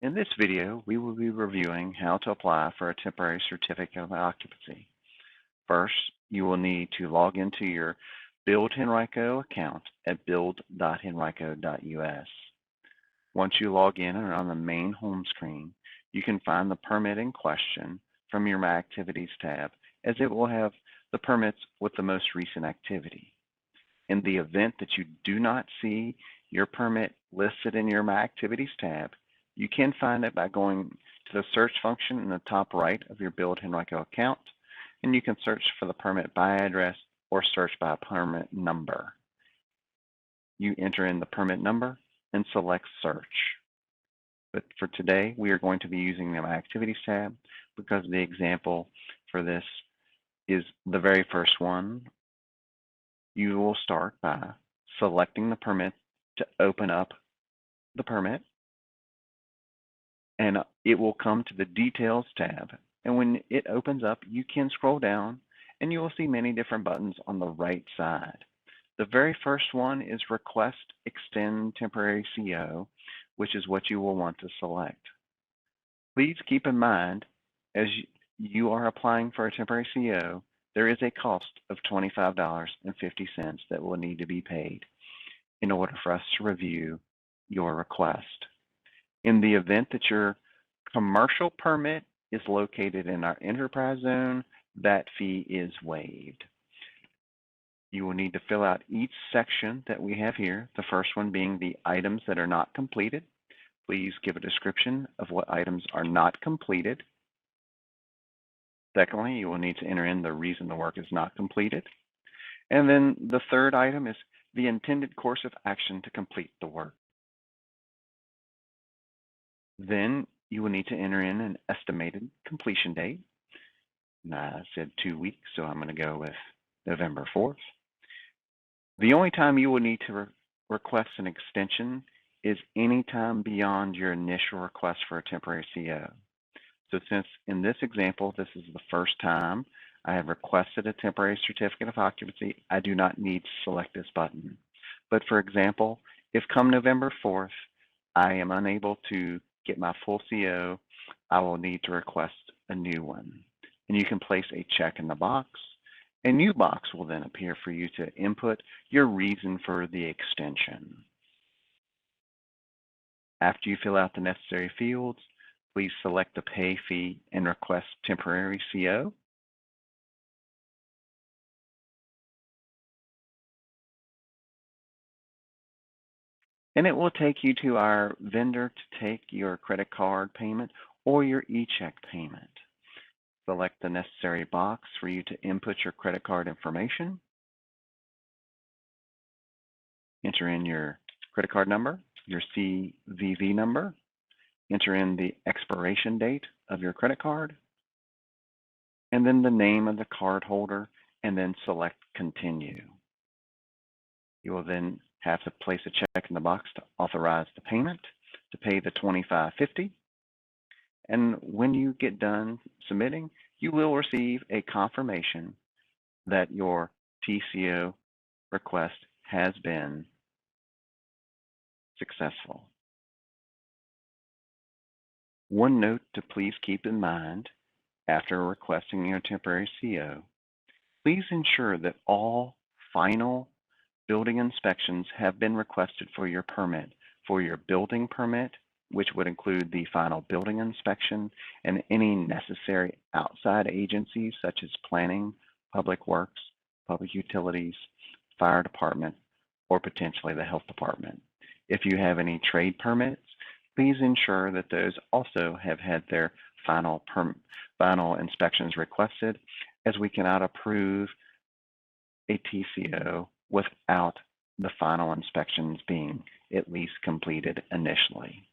In this video, we will be reviewing how to apply for a temporary certificate of occupancy. First, you will need to log into your Build Henrico account at build.henrico.us. Once you log in and are on the main home screen, you can find the permit in question from your My Activities tab, as it will have the permits with the most recent activity. In the event that you do not see your permit listed in your My Activities tab, you can find it by going to the search function in the top right of your Build Henrico account, and you can search for the permit by address or search by permit number. You enter in the permit number and select search. But for today, we are going to be using the My Activities tab because the example for this is the very first one. You will start by selecting the permit to open up the permit, and it will come to the Details tab. And when it opens up, you can scroll down and you will see many different buttons on the right side. The very first one is Request Extend Temporary CO, which is what you will want to select. Please keep in mind, as you are applying for a temporary CO, there is a cost of $25.50 that will need to be paid in order for us to review your request. In the event that your commercial permit is located in our enterprise zone, that fee is waived. You will need to fill out each section that we have here, the first one being the items that are not completed. Please give a description of what items are not completed. Secondly, you will need to enter in the reason the work is not completed. And then the third item is the intended course of action to complete the work. Then you will need to enter in an estimated completion date. And I said 2 weeks, so I'm going to go with November 4th. The only time you will need to request an extension is any time beyond your initial request for a temporary CO. So since in this example, this is the first time I have requested a temporary certificate of occupancy, I do not need to select this button. But for example, if come November 4th, I am unable to get my full CO, I will need to request a new one. And you can place a check in the box. A new box will then appear for you to input your reason for the extension. After you fill out the necessary fields, please select the pay fee and request temporary CO. And it will take you to our vendor to take your credit card payment or your e-check payment. Select the necessary box for you to input your credit card information. Enter in your credit card number, your CVV number. Enter in the expiration date of your credit card, and then the name of the card holder, and then select Continue. You will then have to place a check in the box to authorize the payment to pay the $25.50. And when you get done submitting, you will receive a confirmation that your TCO request has been successful. One note to please keep in mind after requesting your temporary CO, please ensure that all final building inspections have been requested for your permit, for your building permit, which would include the final building inspection and any necessary outside agencies such as planning, public works, public utilities, fire department, or potentially the health department. If you have any trade permits, please ensure that those also have had their final inspections requested, as we cannot approve a TCO without the final inspections being at least completed initially.